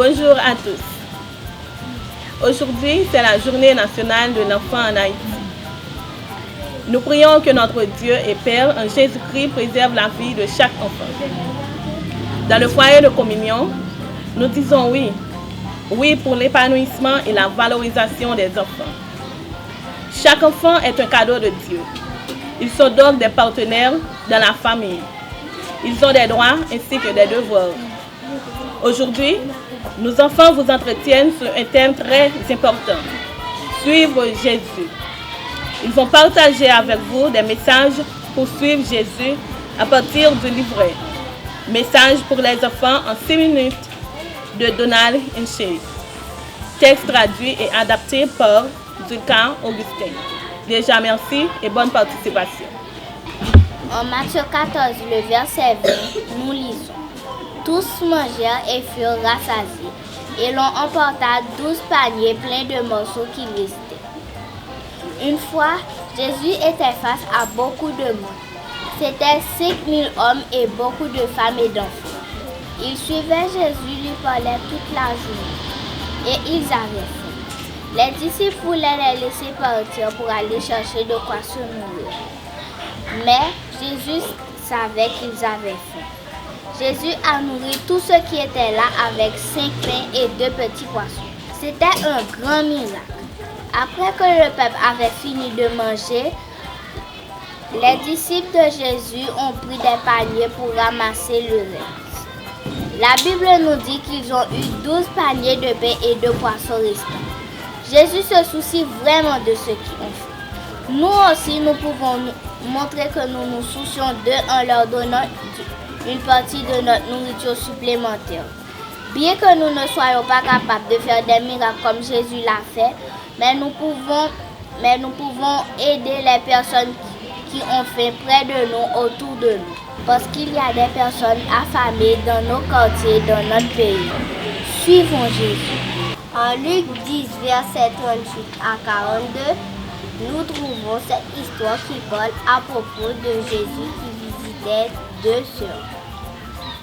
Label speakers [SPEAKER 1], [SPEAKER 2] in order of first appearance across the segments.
[SPEAKER 1] Bonjour à tous. Aujourd'hui, c'est la journée nationale de l'enfant en Haïti. Nous prions que notre Dieu et Père en Jésus-Christ préserve la vie de chaque enfant. Dans le foyer de communion, nous disons oui. Oui pour l'épanouissement et la valorisation des enfants. Chaque enfant est un cadeau de Dieu. Ils sont donc des partenaires dans la famille. Ils ont des droits ainsi que des devoirs. Aujourd'hui, nos enfants vous entretiennent sur un thème très important, suivre Jésus. Ils vont partager avec vous des messages pour suivre Jésus à partir du livret. Message pour les enfants en 6 minutes de Donald Hinchey. Texte traduit et adapté par Zulka Augustin. Déjà merci et bonne participation.
[SPEAKER 2] En Matthieu 14, le verset 20, nous lisons. Tous mangèrent et furent rassasiés, et l'on emporta 12 paniers pleins de morceaux qui restaient. Une fois, Jésus était face à beaucoup de monde. C'était 5000 hommes et beaucoup de femmes et d'enfants. Ils suivaient Jésus, lui parlaient toute la journée, et ils avaient faim. Les disciples voulaient les laisser partir pour aller chercher de quoi se nourrir. Mais Jésus savait qu'ils avaient faim. Jésus a nourri tous ceux qui étaient là avec 5 pains et 2 petits poissons. C'était un grand miracle. Après que le peuple avait fini de manger, les disciples de Jésus ont pris des paniers pour ramasser le reste. La Bible nous dit qu'ils ont eu 12 paniers de pain et 2 poissons restants. Jésus se soucie vraiment de ce qu'ils ont fait. Nous aussi, nous pouvons montrer que nous nous soucions d'eux en leur donnant une partie de notre nourriture supplémentaire. Bien que nous ne soyons pas capables de faire des miracles comme Jésus l'a fait, mais nous pouvons aider les personnes qui ont faim près de nous, autour de nous. Parce qu'il y a des personnes affamées dans nos quartiers, dans notre pays. Suivons Jésus. En Luc 10, verset 38 à 42, nous trouvons cette histoire qui parle à propos de Jésus qui visitait 2 sœurs.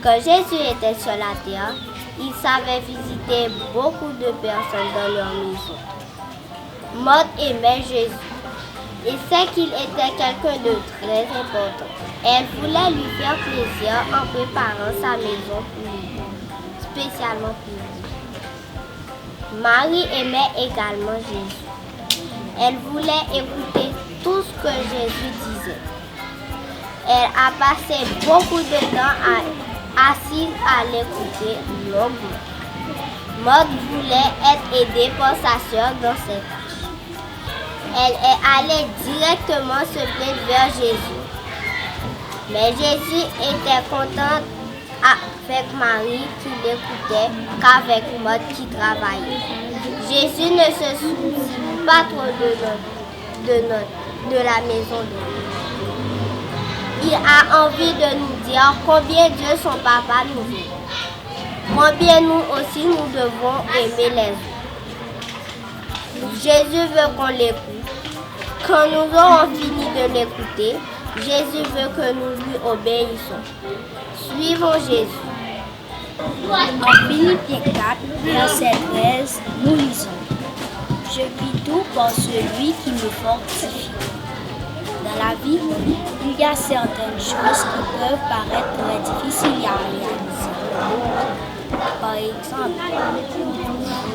[SPEAKER 2] Quand Jésus était sur la terre, il savait visiter beaucoup de personnes dans leur maison. Marthe aimait Jésus et sait qu'il était quelqu'un de très important. Elle voulait lui faire plaisir en préparant sa maison pour lui, spécialement pour lui. Marie aimait également Jésus. Elle voulait écouter tout ce que Jésus disait. Elle a passé beaucoup de temps assise à l'écouter longuement. Maud voulait être aidée par sa sœur dans ses tâches. Elle est allée directement se plaindre vers Jésus. Mais Jésus était content avec Marie qui l'écoutait qu'avec Maud qui travaillait. Jésus ne se soucie pas trop de la maison de Dieu. Il a envie de nous dire combien Dieu, son papa, nous aime. Combien nous aussi nous devons aimer les autres. Jésus veut qu'on l'écoute. Quand nous aurons fini de l'écouter, Jésus veut que nous lui obéissons. Suivons Jésus.
[SPEAKER 3] En Philippiens 4, verset 13, nous lisons. Je vis tout par celui qui me fortifie. Dans la vie, il y a certaines choses qui peuvent paraître très difficiles à réaliser. Par exemple,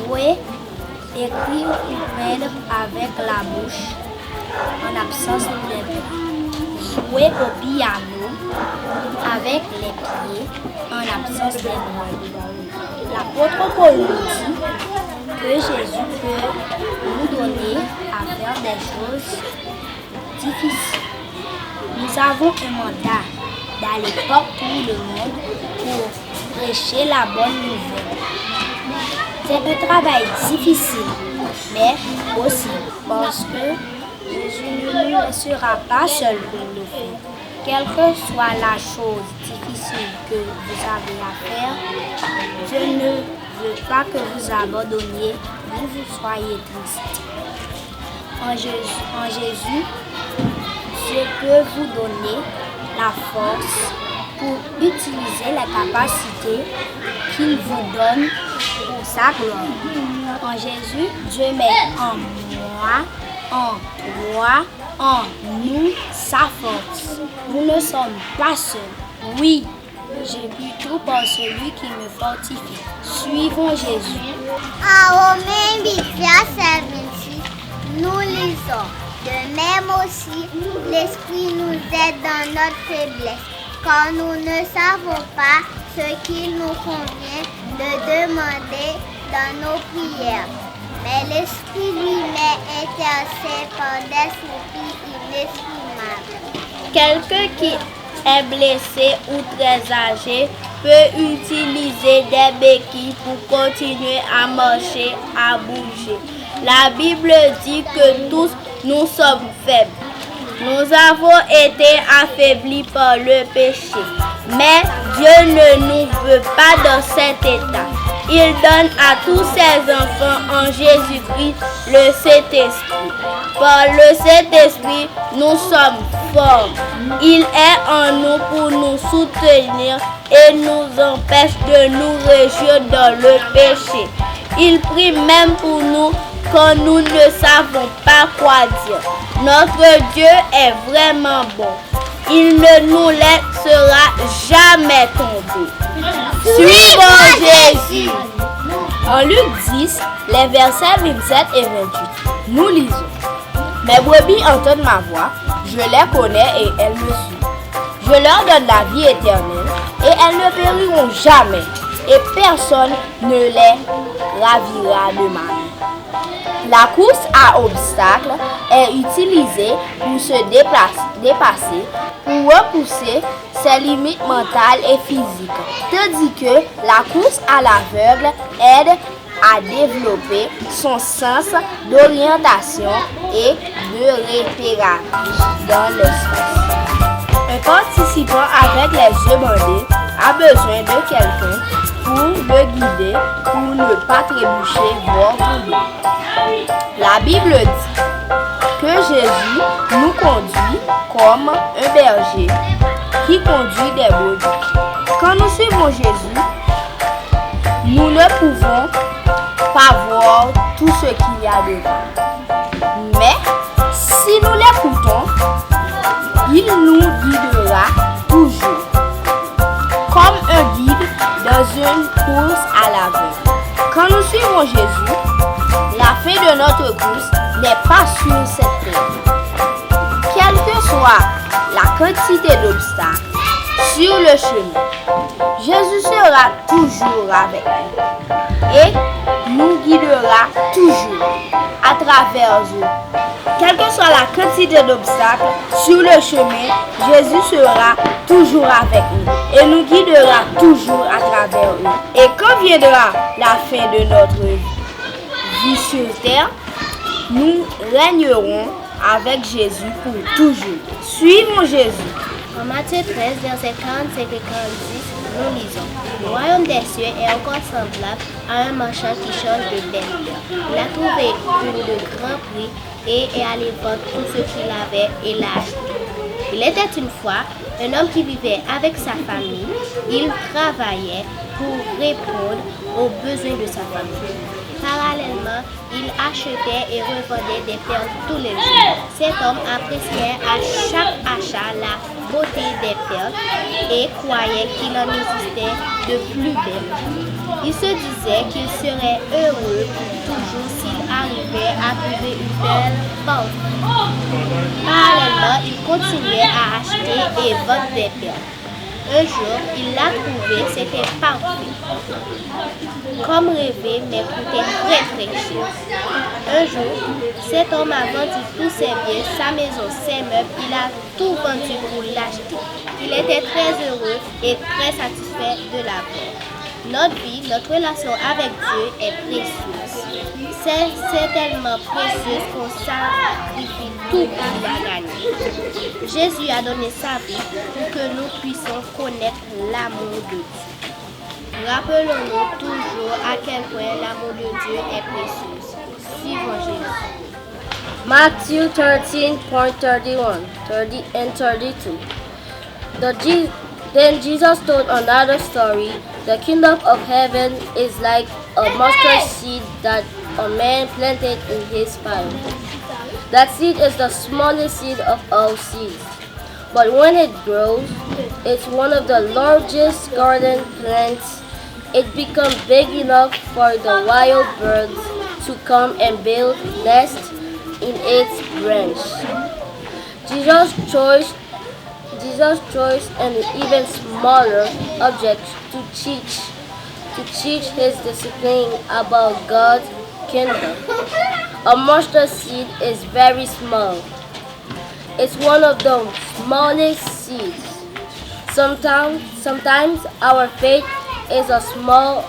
[SPEAKER 3] jouer, écrire ou peindre avec la bouche en absence des bras. Jouer au piano avec les pieds en absence des bras. L'apôtre Paul nous dit que Jésus peut nous donner à faire des choses difficiles. Nous avons un mandat d'aller partout le monde pour prêcher la bonne nouvelle. C'est un travail difficile, mais possible, parce que Jésus ne nous laissera pas seuls pour le faire. Quelle que soit la chose difficile que vous avez à faire, Dieu ne veut pas que vous abandonniez ni vous soyez triste. En Jésus, je peux vous donner la force pour utiliser la capacité qu'il vous donne pour sa gloire. En Jésus, Dieu met en moi, en toi, en nous sa force. Nous ne sommes pas seuls. Oui, je puis tout par celui qui me fortifie. Suivons Jésus.
[SPEAKER 2] En Romains 8, verset 26, nous lisons. De même aussi, l'Esprit nous aide dans notre faiblesse, car nous ne savons pas ce qu'il nous convient de demander dans nos prières. Mais l'Esprit lui-même intercède par des soupirs inexprimables. Quelqu'un qui est blessé ou très âgé peut utiliser des béquilles pour continuer à marcher, à bouger. La Bible dit que tous nous sommes faibles. Nous avons été affaiblis par le péché. Mais Dieu ne nous veut pas dans cet état. Il donne à tous ses enfants en Jésus-Christ le Saint-Esprit. Par le Saint-Esprit, nous sommes forts. Il est en nous pour nous soutenir et nous empêche de nous réjouir dans le péché. Il prie même pour nous quand nous ne savons pas quoi dire. Notre Dieu est vraiment bon. Il ne nous laissera jamais tomber. Suivons Jésus.
[SPEAKER 3] En Luc 10, les versets 27 et 28, nous lisons. Mes brebis entendent ma voix, je les connais et elles me suivent. Je leur donne la vie éternelle et elles ne périront jamais et personne ne les ravira de ma main. La course à obstacles est utilisée pour se dépasser, pour repousser ses limites mentales et physiques, tandis que la course à l'aveugle aide à développer son sens d'orientation et de repérage dans l'espace. Un participant avec les yeux bandés a besoin de quelqu'un pour le guider, pour ne pas trébucher, voire tomber. La Bible dit que Jésus nous conduit comme un berger qui conduit des brebis. Quand nous suivons Jésus, nous ne pouvons pas voir tout ce qu'il y a devant. Mais si nous l'écoutons, il nous guidera toujours. Comme un guide dans une course à l'aveugle. Quand nous suivons Jésus, la fin de notre course n'est pas sur cette terre. Quelle que soit la quantité d'obstacles sur le chemin, Jésus sera toujours avec nous et nous guidera toujours à travers eux. Quelle que soit la quantité d'obstacles sur le chemin, Jésus sera toujours avec nous et nous guidera toujours à travers eux. Et quand viendra la fin de notre vie sur terre, nous régnerons avec Jésus pour toujours. Suivons Jésus.
[SPEAKER 2] En Matthieu 13, versets 45 et 46, nous lisons. Le royaume des cieux est encore semblable à un marchand qui change de belle terre. Il a trouvé une de grand prix et est allé vendre tout ce qu'il avait et l'a acheté. Il était une fois un homme qui vivait avec sa famille. Il travaillait pour répondre aux besoins de sa famille. Parallèlement, il achetait et revendait des perles tous les jours. Cet homme appréciait à chaque achat la beauté des perles et croyait qu'il en existait de plus belles. Il se disait qu'il serait heureux pour toujours s'il arrivait à trouver une belle perle. Parallèlement, il continuait à acheter et vendre des perles. Un jour, il l'a trouvé, c'était parfait. Comme rêvé, mais coûtait très cher. Un jour, cet homme a vendu tous ses biens, sa maison, ses meubles, il a tout vendu pour l'acheter. Il était très heureux et très satisfait de l'avoir. Notre vie, notre relation avec Dieu est précieuse. C'est tellement précieux qu'on sacrifie tout pour la gagner. Jésus a donné sa vie pour que nous puissions connaître l'amour de Dieu. Rappelons-nous toujours à quel point l'amour de Dieu est précieux. Suivons Jésus.
[SPEAKER 4] Matthew 13:31, 30 and 32. Then Jesus told another story. The kingdom of heaven is like a mustard seed that a man planted in his field. That seed is the smallest seed of all seeds. But when it grows, it's one of the largest garden plants. It becomes big enough for the wild birds to come and build nests in its branch. Jesus chose an even smaller object to teach his disciples about God's kingdom. A mustard seed is very small. It's one of the smallest seeds. Sometimes our faith is a small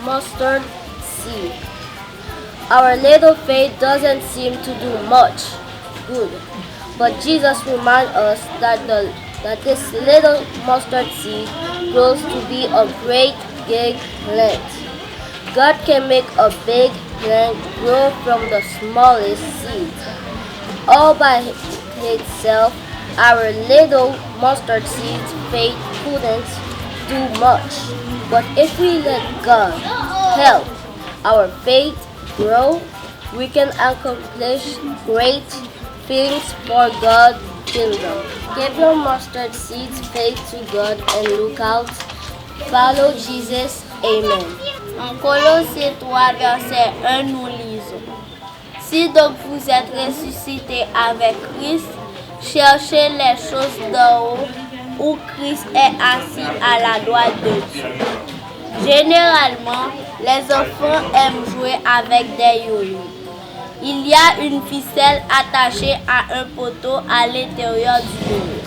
[SPEAKER 4] mustard seed. Our little faith doesn't seem to do much good. But Jesus reminds us that this little mustard seed grows to be a great big plant. God can make a big plant grow from the smallest seed. All by itself, our little mustard seed's faith couldn't do much. But if we let God help our faith grow, we can accomplish great things for God's kingdom. Give your mustard seeds faith to God and look out. Follow Jesus. Amen.
[SPEAKER 2] En Colossiens 3, verset 1, nous lisons. Si donc vous êtes ressuscités avec Christ, cherchez les choses d'en haut, où Christ est assis à la droite de Dieu. Généralement, les enfants aiment jouer avec des yo-yo. Il y a une ficelle attachée à un poteau à l'intérieur du yo-yo.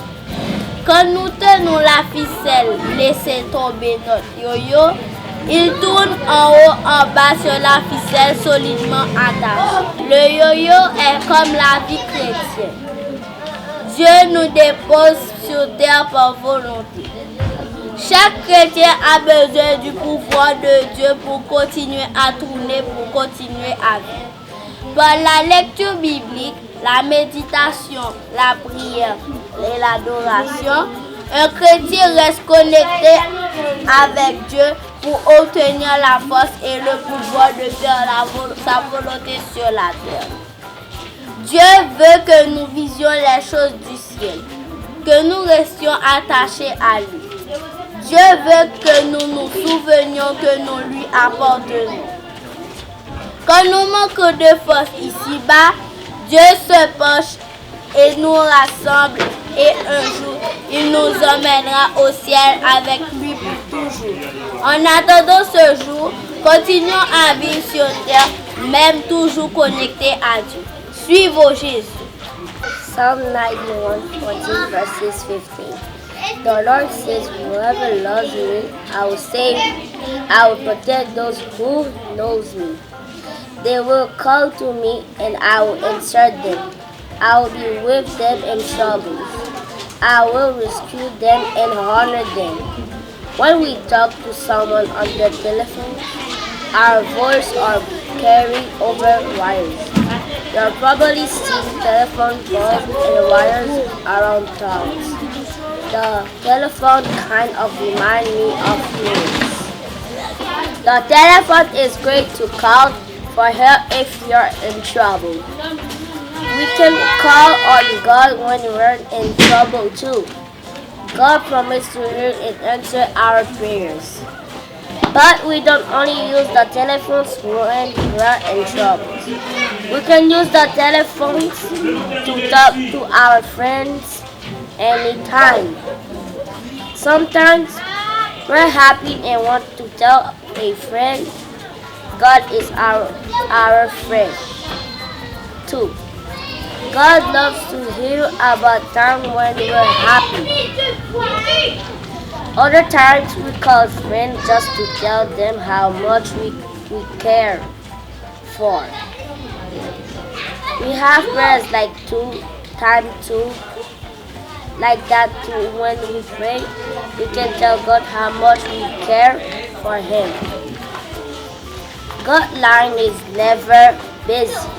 [SPEAKER 2] Quand nous tenons la ficelle, laissez tomber notre yo-yo, il tourne en haut, en bas sur la ficelle solidement attachée. Le yo-yo est comme la vie chrétienne. Dieu nous dépose sur terre par volonté. Chaque chrétien a besoin du pouvoir de Dieu pour continuer à tourner, pour continuer à vivre. Par la lecture biblique, la méditation, la prière et l'adoration, un chrétien reste connecté avec Dieu pour obtenir la force et le pouvoir de faire sa volonté sur la terre. Dieu veut que nous visions les choses du ciel, que nous restions attachés à lui. Dieu veut que nous nous souvenions que nous lui appartenons. Quand nous manquons de force ici-bas, Dieu se penche et nous rassemble et un jour, il nous emmènera au ciel avec lui pour toujours. En attendant ce jour, continuons à vivre sur terre, même toujours connectés à Dieu. Suivons Jésus.
[SPEAKER 4] Psalm 91:14 verses 15. The Lord says, whoever loves me, I will save. I will protect those who knows me. They will call to me, and I will answer them. I will be with them in troubles. I will rescue them and honor them. When we talk to someone on the telephone, our voice are carried over wires. You have probably seen telephone poles and wires around towns. The telephone kind of reminds me of friends. The telephone is great to call for help if you're in trouble. We can call on God when we're in trouble too. God promised to hear and answer our prayers. But we don't only use the telephones when we're in trouble. We can use the telephones to talk to our friends anytime. Sometimes we're happy and want to tell a friend. God is our friend too. God loves to hear about times when we're happy. Other times we call friends just to tell them how much we care for. We have prayers like 2 times 2, like that too. When we pray, we can tell God how much we care for Him. God's line is never busy.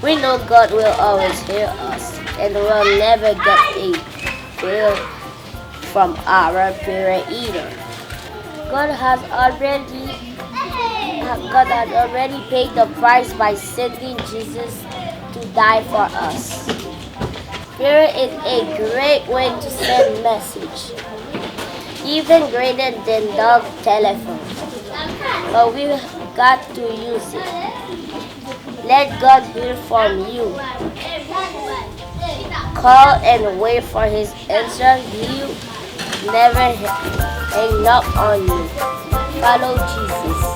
[SPEAKER 4] We know God will always hear us and will never get a bill from our parent either. God has already paid the price by sending Jesus to die for us. Prayer is a great way to send message, even greater than the telephone. But we got to use it. Let God hear from you. Call and wait for His answer. He will never hang up on you. Follow Jesus.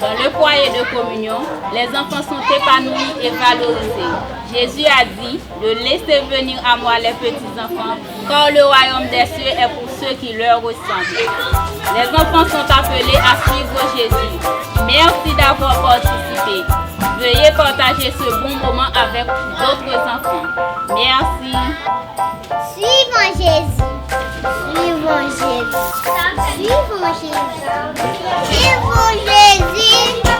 [SPEAKER 5] Dans le foyer de communion, les enfants sont épanouis et valorisés. Jésus a dit de laisser venir à moi les petits-enfants, car le royaume des cieux est pour ceux qui leur ressemblent. Les enfants sont appelés à suivre Jésus. Merci d'avoir participé. Veuillez partager ce bon moment avec d'autres enfants. Merci.
[SPEAKER 2] Suivons Jésus. Suivons Jésus. Suivons Jésus. Suivons Jésus.